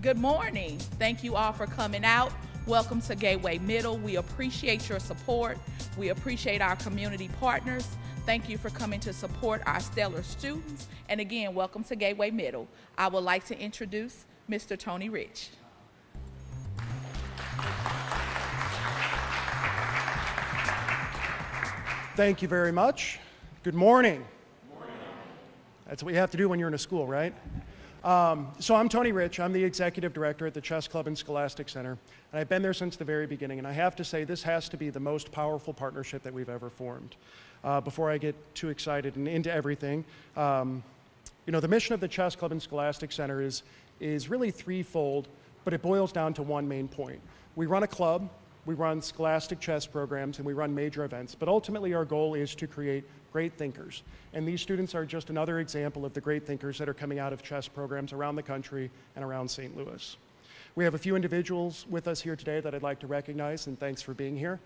Good morning. Thank you all for coming out. Welcome to Gateway Middle. We appreciate your support. We appreciate our community partners. Thank you for coming to support our stellar students. And again, welcome to Gateway Middle. I would like to introduce Mr. Tony Rich. Thank you very much. Good morning. Good morning. That's what you have to do when you're in a school, right? So I'm Tony Rich. I'm the executive director at the Chess Club and Scholastic Center, and I've been there since the very beginning. And I have to say, this has to be the most powerful partnership that we've ever formed. Before I get too excited and into everything, the mission of the Chess Club and Scholastic Center is really threefold, but it boils down to one main point. We run a club, we run scholastic chess programs, and we run major events. But ultimately, our goal is to create great thinkers. And these students are just another example of the great thinkers that are coming out of chess programs around the country and around St. Louis. We have a few individuals with us here today that I'd like to recognize, and thanks for being here.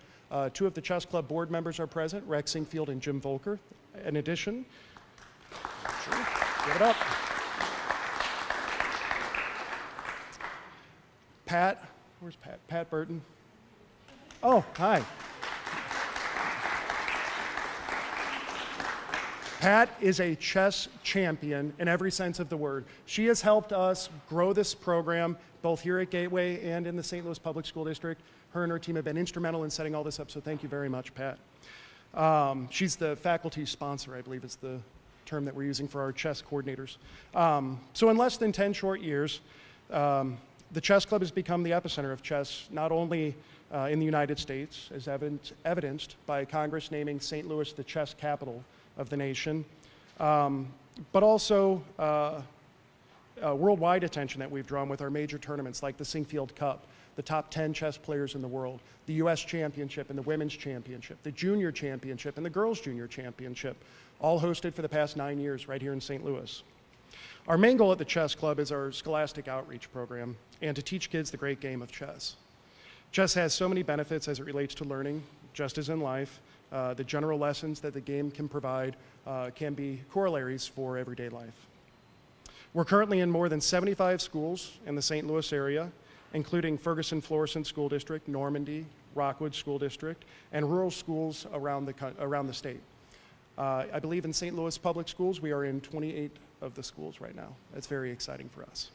Two of the Chess Club board members are present, Rex Singfield and Jim Volker. In addition, sure, give it up. Pat, where's Pat? Pat Burton. Oh, hi. Pat is a chess champion in every sense of the word. She has helped us grow this program, both here at Gateway and in the St. Louis Public School District. Her and her team have been instrumental in setting all this up, so thank you very much, Pat. She's the faculty sponsor, I believe is the term that we're using for our chess coordinators. So in less than 10 short years, the Chess Club has become the epicenter of chess, not only in the United States, as evidenced by Congress naming St. Louis the chess capital of the nation, but also worldwide attention that we've drawn with our major tournaments like the Singfield Cup, the top 10 chess players in the world, the US Championship and the Women's Championship, the Junior Championship and the Girls Junior Championship, all hosted for the past 9 years right here in St. Louis. Our main goal at the Chess Club is our scholastic outreach program and to teach kids the great game of chess. Chess has so many benefits as it relates to learning, just as in life. The general lessons that the game can provide can be corollaries for everyday life. We're currently in more than 75 schools in the St. Louis area, including Ferguson-Florissant School District, Normandy, Rockwood School District, and rural schools around the state. I believe in St. Louis Public Schools, we are in 28 of the schools right now. That's very exciting for us.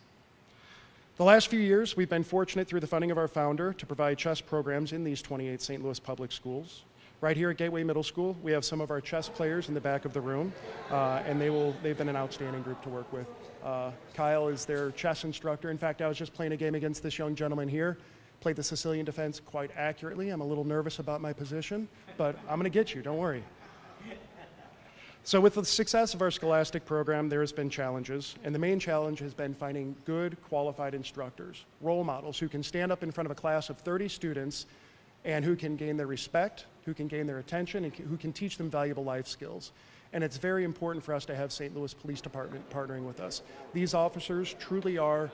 The last few years, we've been fortunate through the funding of our founder to provide chess programs in these 28 St. Louis public schools. Right here at Gateway Middle School, we have some of our chess players in the back of the room, and they've been an outstanding group to work with. Kyle is their chess instructor. In fact, I was just playing a game against this young gentleman here. Played the Sicilian defense quite accurately. I'm a little nervous about my position, but I'm going to get you, don't worry. So with the success of our scholastic program, there has been challenges, and the main challenge has been finding good, qualified instructors, role models who can stand up in front of a class of 30 students and who can gain their respect, who can gain their attention, and who can teach them valuable life skills. And it's very important for us to have St. Louis Police Department partnering with us. These officers truly are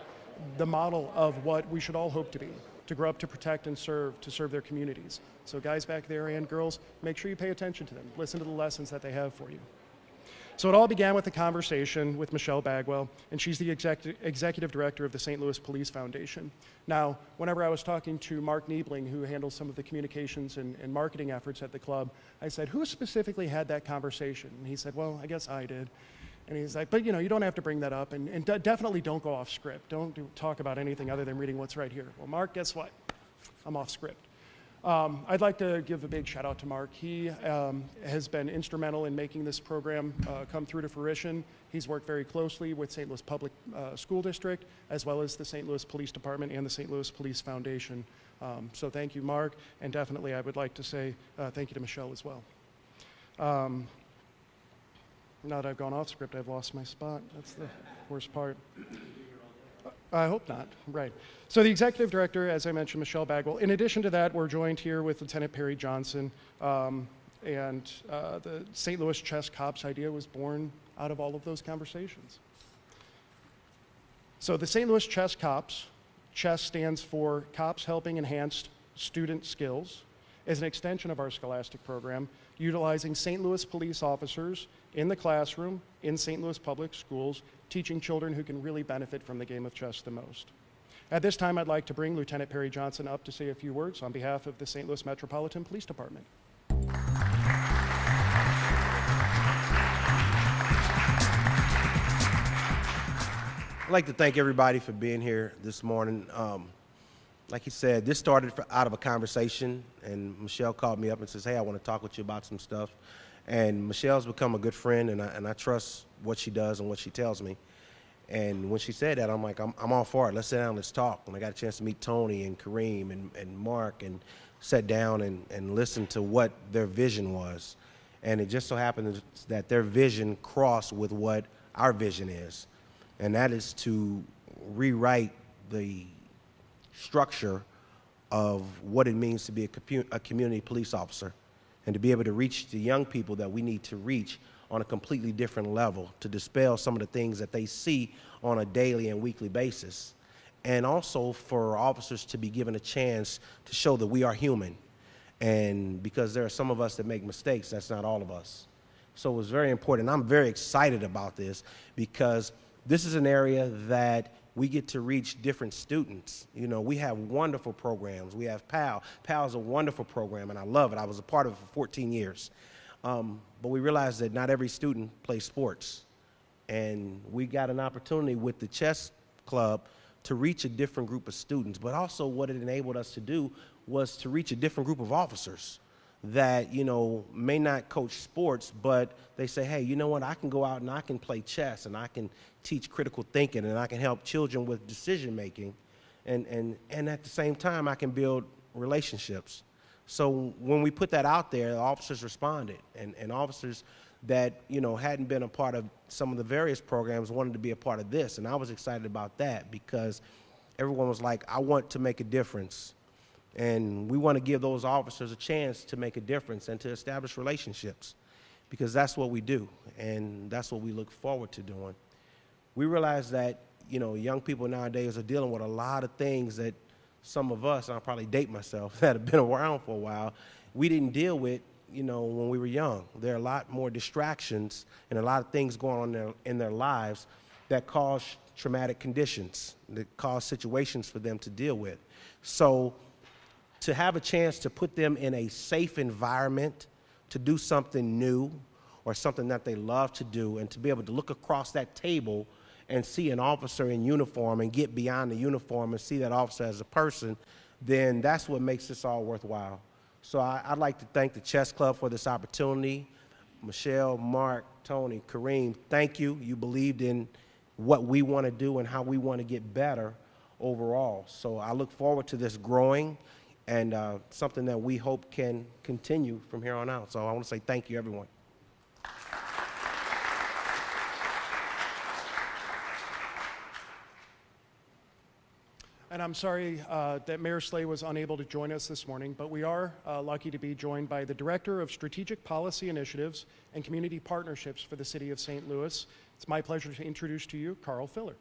the model of what we should all hope to grow up to protect and serve their communities. So guys back there and girls, make sure you pay attention to them. Listen to the lessons that they have for you. So it all began with a conversation with Michelle Bagwell, and she's the executive director of the St. Louis Police Foundation. Now, whenever I was talking to Mark Niebling, who handles some of the communications and marketing efforts at the club, I said, who specifically had that conversation? And he said, well, I guess I did. And he's like, but you don't have to bring that up, and definitely don't go off script. Don't talk about anything other than reading what's right here. Well, Mark, guess what? I'm off script. I'd like to give a big shout out to Mark. He has been instrumental in making this program come through to fruition. He's worked very closely with St. Louis Public School District, as well as the St. Louis Police Department and the St. Louis Police Foundation. So thank you, Mark, and definitely I would like to say thank you to Michelle as well. Now that I've gone off script, I've lost my spot. That's the worst part. I hope not, right. So the executive director, as I mentioned, Michelle Bagwell. In addition to that, we're joined here with Lieutenant Perry Johnson, and the St. Louis Chess Cops idea was born out of all of those conversations. So the St. Louis Chess Cops, chess stands for Cops Helping Enhance Student Skills, is an extension of our scholastic program, utilizing St. Louis police officers in the classroom, in St. Louis public schools, teaching children who can really benefit from the game of chess the most. At this time, I'd like to bring Lieutenant Perry Johnson up to say a few words on behalf of the St. Louis Metropolitan Police Department. I'd like to thank everybody for being here this morning. Like he said, this started out of a conversation, and Michelle called me up and says, hey, I want to talk with you about some stuff. And Michelle's become a good friend, and I trust what she does and what she tells me. And when she said that, I'm like, I'm all for it. Let's sit down, let's talk. And I got a chance to meet Tony and Kareem and Mark and sat down and listen to what their vision was. And it just so happened that their vision crossed with what our vision is. And that is to rewrite the structure of what it means to be a community police officer and to be able to reach the young people that we need to reach on a completely different level, to dispel some of the things that they see on a daily and weekly basis. And also for officers to be given a chance to show that we are human. And because there are some of us that make mistakes, that's not all of us. So it was very important. I'm very excited about this because this is an area that we get to reach different students. You know, we have wonderful programs. We have PAL. PAL is a wonderful program, and I love it. I was a part of it for 14 years. But we realized that not every student plays sports. And we got an opportunity with the chess club to reach a different group of students. But also what it enabled us to do was to reach a different group of officers that, you know, may not coach sports, but they say, hey, you know what, I can go out and I can play chess and I can teach critical thinking and I can help children with decision making. And at the same time, I can build relationships. So when we put that out there, the officers responded, and officers that, you know, hadn't been a part of some of the various programs wanted to be a part of this. And I was excited about that because everyone was like, I want to make a difference. And we want to give those officers a chance to make a difference and to establish relationships, because that's what we do, and that's what we look forward to doing. We realize that, you know, young people nowadays are dealing with a lot of things that some of us, and I'll probably date myself, that have been around for a while, we didn't deal with, you know, when we were young. There are a lot more distractions and a lot of things going on in their lives that cause traumatic conditions, that cause situations for them to deal with. So to have a chance to put them in a safe environment to do something new or something that they love to do, and to be able to look across that table and see an officer in uniform and get beyond the uniform and see that officer as a person, then that's what makes this all worthwhile. So I'd like to thank the Chess Club for this opportunity. Michelle, Mark, Tony, Kareem, thank you. You believed in what we want to do and how we want to get better overall. So I look forward to this growing, and something that we hope can continue from here on out. So I want to say thank you, everyone. And I'm sorry that Mayor Slay was unable to join us this morning, but we are lucky to be joined by the Director of Strategic Policy Initiatives and Community Partnerships for the City of St. Louis. It's my pleasure to introduce to you Carl Filler.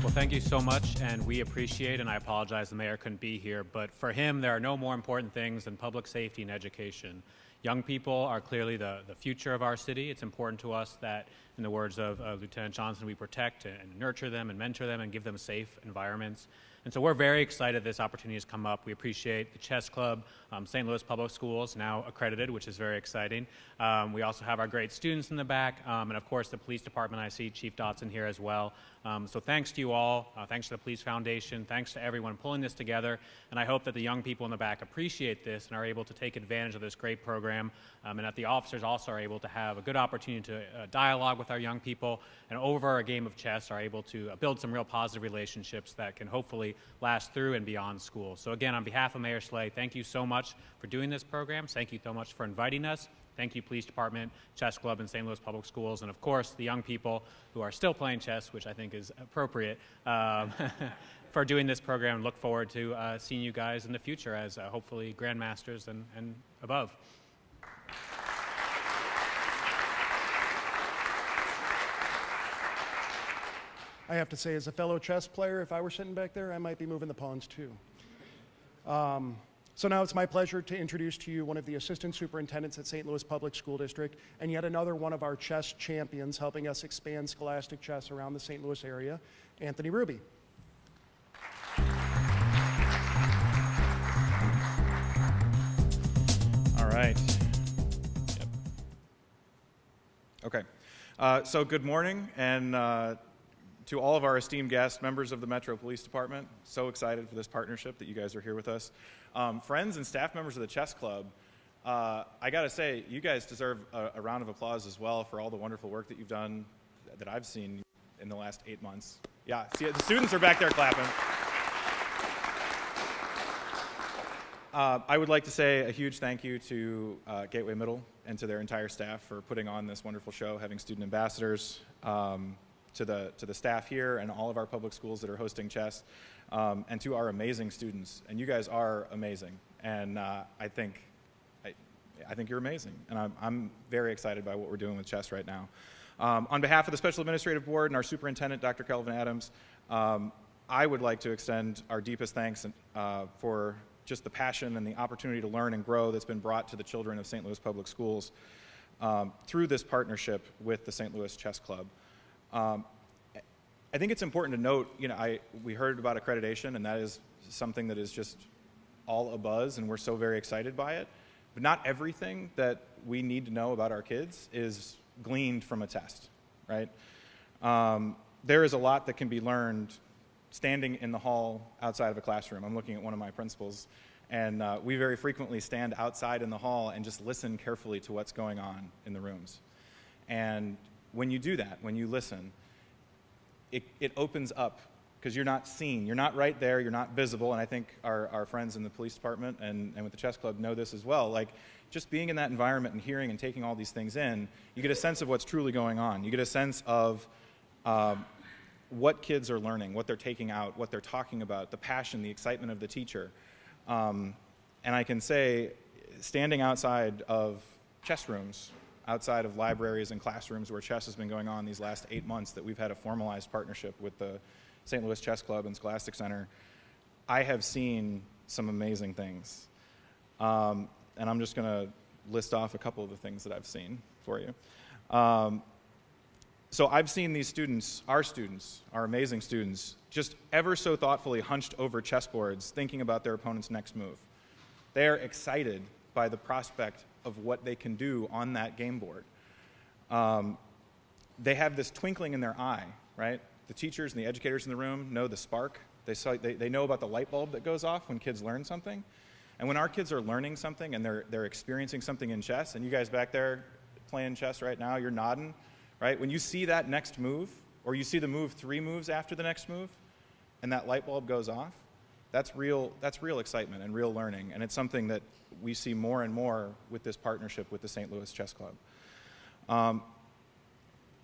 Well, thank you so much, and we appreciate, and I apologize the mayor couldn't be here, but for him, there are no more important things than public safety and education. Young people are clearly the future of our city. It's important to us that, in the words of Lieutenant Johnson, we protect and nurture them and mentor them and give them safe environments. And so we're very excited this opportunity has come up. We appreciate the Chess Club, St. Louis Public Schools, now accredited, which is very exciting. We also have our great students in the back, and of course the police department. I see Chief Dotson here as well. So thanks to you all, thanks to the Police Foundation, thanks to everyone pulling this together, and I hope that the young people in the back appreciate this and are able to take advantage of this great program, and that the officers also are able to have a good opportunity to dialogue with our young people, and over a game of chess are able to build some real positive relationships that can hopefully last through and beyond school. So again, on behalf of Mayor Slay, thank you so much for doing this program. Thank you so much for inviting us. Thank you, Police Department, Chess Club, and St. Louis Public Schools, and of course, the young people who are still playing chess, which I think is appropriate, for doing this program. Look forward to seeing you guys in the future as hopefully grandmasters and above. I have to say, as a fellow chess player, if I were sitting back there, I might be moving the pawns too. So now it's my pleasure to introduce to you one of the assistant superintendents at St. Louis Public School District, and yet another one of our chess champions helping us expand scholastic chess around the St. Louis area, Anthony Ruby. All right. Yep. Okay. So good morning, and to all of our esteemed guests, members of the Metro Police Department, so excited for this partnership that you guys are here with us. Friends and staff members of the Chess Club, I gotta say, you guys deserve a round of applause as well for all the wonderful work that you've done that I've seen in the last 8 months. Yeah, see, the students are back there clapping. I would like to say a huge thank you to Gateway Middle and to their entire staff for putting on this wonderful show, having student ambassadors, to the staff here and all of our public schools that are hosting chess, and to our amazing students. And you guys are amazing, and I think you're amazing, and I'm very excited by what we're doing with chess right now. On behalf of the Special Administrative Board and our superintendent, Dr. Kelvin Adams, I would like to extend our deepest thanks for just the passion and the opportunity to learn and grow that's been brought to the children of St. Louis Public Schools through this partnership with the St. Louis Chess Club. I think it's important to note, we heard about accreditation, and that is something that is just all abuzz, and we're so very excited by it. But not everything that we need to know about our kids is gleaned from a test, right? There is a lot that can be learned standing in the hall outside of a classroom. I'm looking at one of my principals, and we very frequently stand outside in the hall and just listen carefully to what's going on in the rooms. And when you do that, when you listen, it opens up, because you're not seen, you're not right there, you're not visible, and I think our friends in the police department and with the chess club know this as well. Like, just being in that environment and hearing and taking all these things in, you get a sense of what's truly going on. You get a sense of what kids are learning, what they're taking out, what they're talking about, the passion, the excitement of the teacher. And I can say, standing outside of chess rooms, outside of libraries and classrooms where chess has been going on these last 8 months that we've had a formalized partnership with the St. Louis Chess Club and Scholastic Center, I have seen some amazing things. And I'm just going to list off a couple of the things that I've seen for you. So I've seen these students, our amazing students, just ever so thoughtfully hunched over chessboards thinking about their opponent's next move. They are excited by the prospect of what they can do on that game board. They have this twinkling in their eye, right? The teachers and the educators in the room know the spark. They know about the light bulb that goes off when kids learn something. And when our kids are learning something and they're experiencing something in chess, and you guys back there playing chess right now, you're nodding, right? When you see that next move, or you see the move 3 moves after the next move, and that light bulb goes off, that's real excitement and real learning, and it's something that we see more and more with this partnership with the St. Louis Chess Club.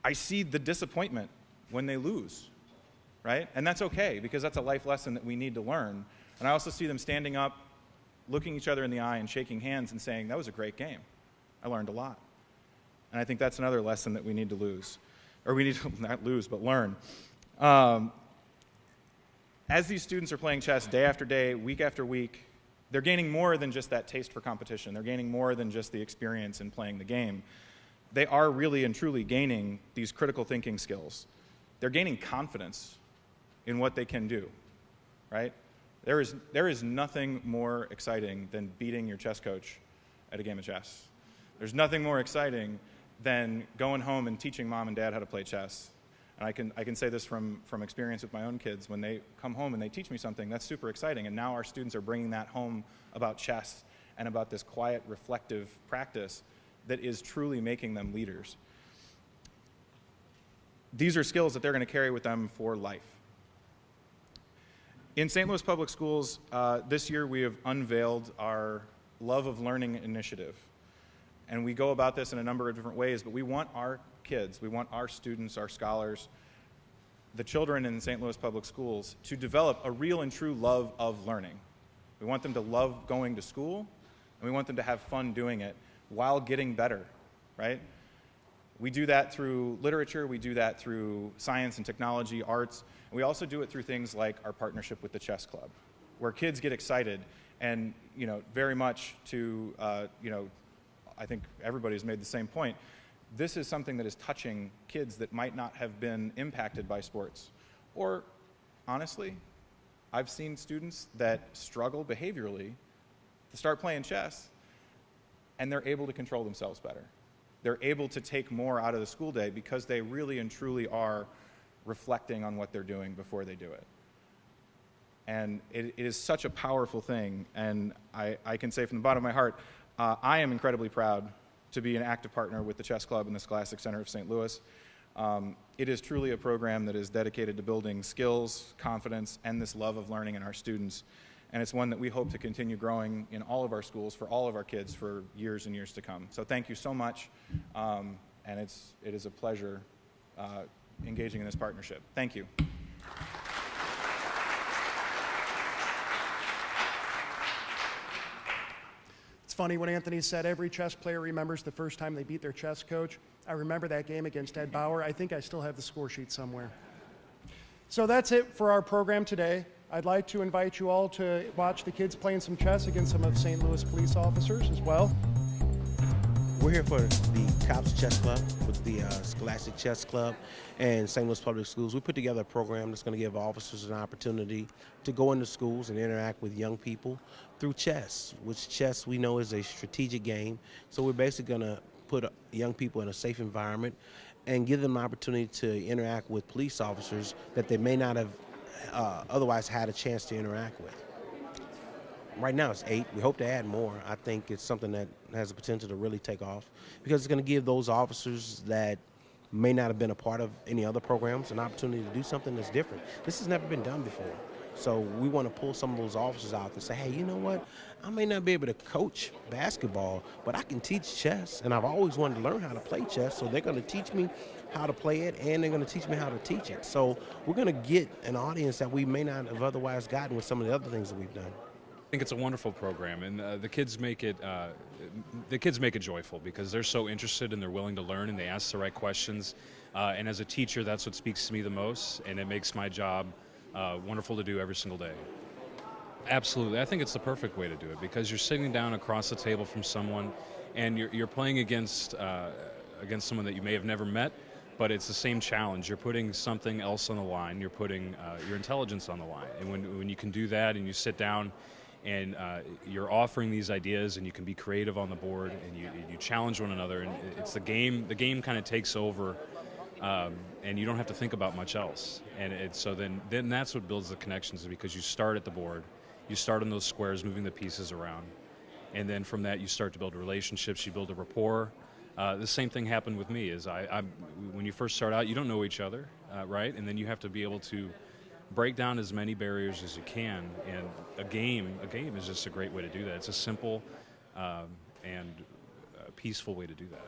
I see the disappointment when they lose, right? And that's okay, because that's a life lesson that we need to learn. And I also see them standing up, looking each other in the eye and shaking hands and saying, that was a great game. I learned a lot. And I think that's another lesson that we need to lose. Or we need to not lose, but learn. As these students are playing chess day after day, week after week, they're gaining more than just that taste for competition. They're gaining more than just the experience in playing the game. They are really and truly gaining these critical thinking skills. They're gaining confidence in what they can do, right? There is nothing more exciting than beating your chess coach at a game of chess. There's nothing more exciting than going home and teaching mom and dad how to play chess. And I can say this from experience with my own kids. When they come home and they teach me something, that's super exciting. And now our students are bringing that home about chess and about this quiet, reflective practice that is truly making them leaders. These are skills that they're going to carry with them for life. In St. Louis Public Schools, this year we have unveiled our Love of Learning initiative. And we go about this in a number of different ways, but we want our kids, we want our students, our scholars, the children in St. Louis Public Schools to develop a real and true love of learning. We want them to love going to school, and we want them to have fun doing it while getting better, right? We do that through literature, we do that through science and technology, arts, and we also do it through things like our partnership with the Chess Club, where kids get excited And, you know, very much to, you know, I think everybody's made the same point. This is something that is touching kids that might not have been impacted by sports. Or, honestly, I've seen students that struggle behaviorally to start playing chess, and they're able to control themselves better. They're able to take more out of the school day because they really and truly are reflecting on what they're doing before they do it. And it is such a powerful thing, and I can say from the bottom of my heart, I am incredibly proud to be an active partner with the Chess Club and the Scholastic Center of St. Louis. It is truly a program that is dedicated to building skills, confidence, and this love of learning in our students. And it's one that we hope to continue growing in all of our schools for all of our kids for years and years to come. So thank you so much, and it is a pleasure engaging in this partnership. Thank you. It's funny when Anthony said every chess player remembers the first time they beat their chess coach. I remember that game against Ed Bauer. I think I still have the score sheet somewhere. So that's it for our program today. I'd like to invite you all to watch the kids playing some chess against some of St. Louis police officers as well. We're here for the Cops Chess Club with the Scholastic Chess Club and St. Louis Public Schools. We put together a program that's going to give officers an opportunity to go into schools and interact with young people through chess, which chess we know is a strategic game. So we're basically going to put young people in a safe environment and give them an opportunity to interact with police officers that they may not have otherwise had a chance to interact with. Right now it's 8. We hope to add more. I think it's something that has the potential to really take off because it's going to give those officers that may not have been a part of any other programs an opportunity to do something that's different. This has never been done before. So we want to pull some of those officers out to say, hey, you know what? I may not be able to coach basketball, but I can teach chess, and I've always wanted to learn how to play chess, so they're going to teach me how to play it, and they're going to teach me how to teach it. So we're going to get an audience that we may not have otherwise gotten with some of the other things that we've done. I think it's a wonderful program, and the kids make it joyful because they're so interested and they're willing to learn and they ask the right questions. And as a teacher, that's what speaks to me the most, and it makes my job wonderful to do every single day. Absolutely, I think it's the perfect way to do it because you're sitting down across the table from someone, and you're playing against someone that you may have never met, but it's the same challenge. You're putting something else on the line. You're putting your intelligence on the line, and when you can do that and you sit down and you're offering these ideas and you can be creative on the board and you challenge one another, and it's the game kind of takes over, and you don't have to think about much else. And so then that's what builds the connections, because you start at the board, you start on those squares moving the pieces around, and then from that you start to build relationships, you build a rapport. The same thing happened with me. When you first start out, you don't know each other, right? And then you have to be able to break down as many barriers as you can, and a game is just a great way to do that. It's a simple and peaceful way to do that.